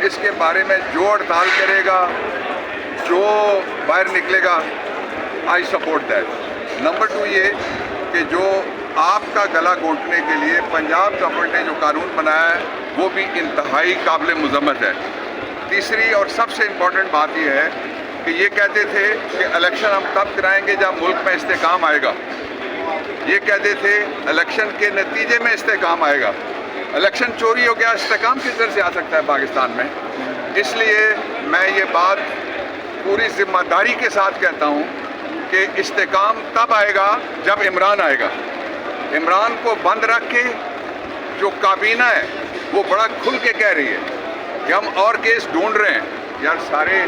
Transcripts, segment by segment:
इसके बारे में जो हड़ताल करेगा, जो बाहर निकलेगा, आई सपोर्ट दैट। नंबर 2 ये कि जो आपका गला घोंटने के लिए पंजाब गवर्नमेंट ने जो कानून बनाया है वो भी इंतहाई काबिल मज़म्मत है। तीसरी और सबसे इम्पॉर्टेंट बात यह है कि ये कहते थे कि इलेक्शन हम तब कराएंगे जब मुल्क में इस्तेकाम आएगा। ये कहते थे इलेक्शन के नतीजे में इस्तेकाम आएगा। इलेक्शन चोरी हो गया, इस्तेकाम किस तरह से आ सकता है पाकिस्तान में? इसलिए मैं ये बात पूरी जिम्मेदारी के साथ कहता हूँ कि इस्तेकाम तब आएगा जब इमरान आएगा। इमरान को बंद रख के जो काबीना है वो बड़ा खुल के कह रही है कि हम और केस ढूंढ रहे हैं। यार सारे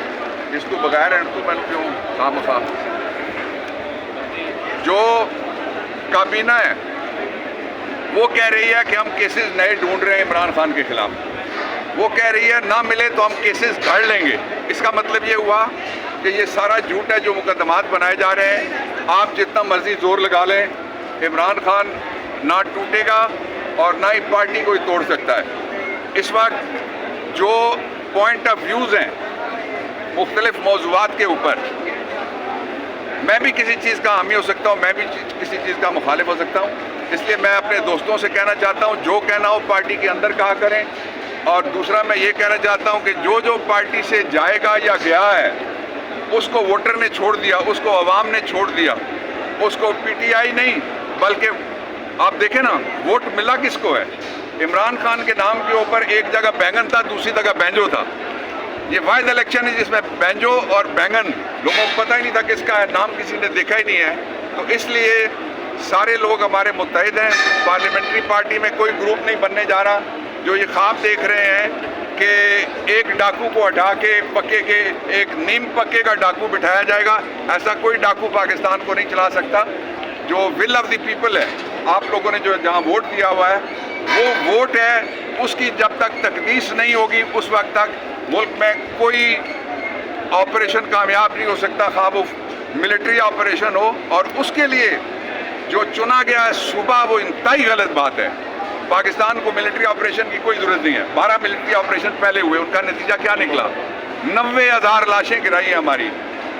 इसको बगैर बन क्यों खामखा? जो काबीना है वो कह रही है कि हम केसेस नए ढूंढ रहे हैं इमरान खान के खिलाफ। वो कह रही है ना मिले तो हम केसेस घड़ लेंगे। इसका मतलब ये हुआ कि ये सारा झूठ है जो मुकदमात बनाए जा रहे हैं। आप जितना मर्जी जोर लगा लें, इमरान खान ना टूटेगा और ना ही पार्टी कोई तोड़ सकता है। इस वक्त जो पॉइंट ऑफ व्यूज़ हैं मुख्तलिफ मौज़ूआत के ऊपर, मैं भी किसी चीज़ का हामी हो सकता हूँ, मैं भी किसी चीज़ का मुखालिफ हो सकता हूँ। इसलिए मैं अपने दोस्तों से कहना चाहता हूँ जो कहना हो पार्टी के अंदर कहा करें। और दूसरा मैं ये कहना चाहता हूँ कि जो जो पार्टी से जाएगा या गया है उसको वोटर ने छोड़ दिया, उसको अवाम ने छोड़ दिया, उसको पीटीआई नहीं बल्कि आप देखें ना वोट मिला किसको है। इमरान खान के नाम के ऊपर एक जगह बैंगन था, दूसरी जगह बैंजो था। ये वाहिद इलेक्शन है जिसमें बैंजो और बैंगन लोगों को पता ही नहीं था किसका है, नाम किसी ने देखा ही नहीं है। तो इसलिए सारे लोग हमारे मुत्तहिद हैं। पार्लियामेंट्री पार्टी में कोई ग्रुप नहीं बनने जा रहा। जो ये ख्वाब देख रहे हैं कि एक डाकू को हटा के पक्के के एक नीम पक्के का डाकू बिठाया जाएगा, ऐसा कोई डाकू पाकिस्तान को नहीं चला सकता। जो विल ऑफ द पीपल है, आप लोगों ने जो जहाँ वोट दिया हुआ है वो वोट है, उसकी जब तक तकदीस नहीं होगी उस वक्त तक मुल्क में कोई ऑपरेशन कामयाब नहीं हो सकता, खा वो मिलिट्री ऑपरेशन हो। और उसके लिए जो चुना गया है सूबा वो इंतहाई गलत बात है। पाकिस्तान को मिलिट्री ऑपरेशन की कोई ज़रूरत नहीं है। 12 मिलिट्री ऑपरेशन पहले हुए, उनका नतीजा क्या निकला? 90,000 लाशें गिराई हैं हमारी।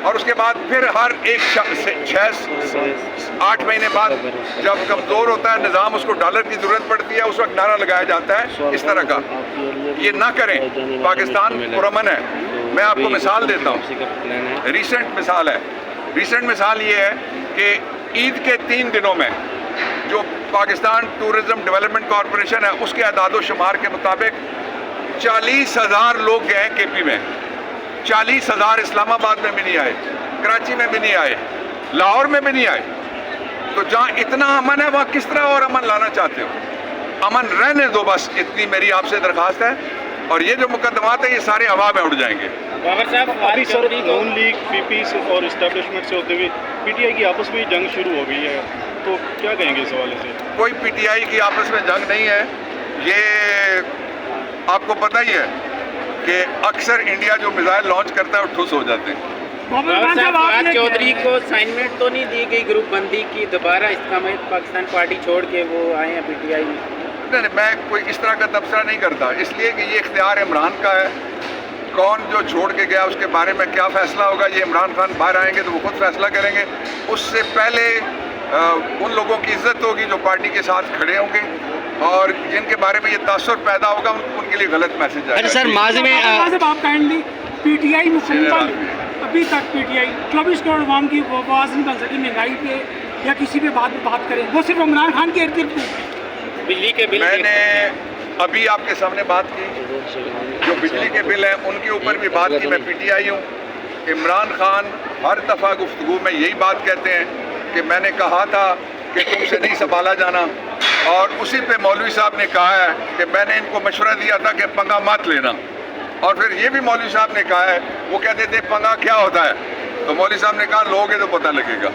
और उसके बाद फिर हर एक 6-8 महीने बाद जब कमज़ोर होता है निज़ाम, उसको डॉलर की ज़रूरत पड़ती है, उस वक्त नारा लगाया जाता है इस तरह का। ये ना करें, पाकिस्तान पुरअमन है। मैं आपको मिसाल देता हूँ, रिसेंट मिसाल है। रिसेंट मिसाल ये है कि ईद के 3 दिनों में जो पाकिस्तान टूरिज़म डेवलपमेंट कॉरपोरेशन है उसके अदाद शुमार के मुताबिक 40,000 लोग गए केपी में। 40,000 इस्लामाबाद में भी नहीं आए, कराची में भी नहीं आए, लाहौर में भी नहीं आए। तो जहाँ इतना अमन है वहाँ किस तरह और अमन लाना चाहते हो? अमन रहने दो बस, इतनी मेरी आपसे दरख्वास्त है। और ये जो मुकदमात है ये सारे हवा में उड़ जाएंगे। अभी सर नून लीग पीपी और इस्टेब्लिशमेंट से होते हुए पीटीआई की आपस में जंग शुरू हो गई है, तो क्या कहेंगे इस हवाले से? कोई पीटीआई की आपस में जंग नहीं है। ये आपको पता ही है कि अक्सर इंडिया जो मिसाइल लॉन्च करता है वो ठुस हो जाते हैं। फवाद चौधरी को असाइनमेंट तो नहीं दी गई ग्रुप बंदी की, दोबारा इस्तेमाल पाकिस्तान पार्टी छोड़ के वो आए हैं पीटीआई में? नहीं, मैं कोई इस तरह का तबसरा नहीं करता, इसलिए कि ये इख्तियार इमरान का है। कौन जो छोड़ के गया उसके बारे में क्या फ़ैसला होगा ये इमरान खान बाहर आएंगे तो वो खुद फैसला करेंगे। उससे पहले उन लोगों की इज्जत होगी जो पार्टी के साथ खड़े होंगे और जिनके बारे में ये तासुर पैदा होगा उनके लिए गलत मैसेज आएगा। सर माजी में आप काइंडली पीटीआई मुकम्मल अभी तक पीटीआई 24 करोड़ अवाम की आवाज़ नहीं बन सकी महंगाई पे या किसी पे बात करें, वो सिर्फ इमरान खान के इर्द-गिर्द। बिजली के बिल मैंने अभी आपके सामने बात की, जो बिजली के बिल हैं उनके ऊपर भी बात की। मैं पीटीआई हूँ। इमरान खान हर दफ़ा गुफ्तगू में यही बात कहते हैं कि मैंने कहा था कि तुमसे नहीं संभाला जाना, और उसी पे मौलवी साहब ने कहा है कि मैंने इनको मशवरा दिया था कि पंगा मत लेना। और फिर ये भी मौलवी साहब ने कहा है, वो कहते थे पंगा क्या होता है, तो मौलवी साहब ने कहा लोगे तो पता लगेगा।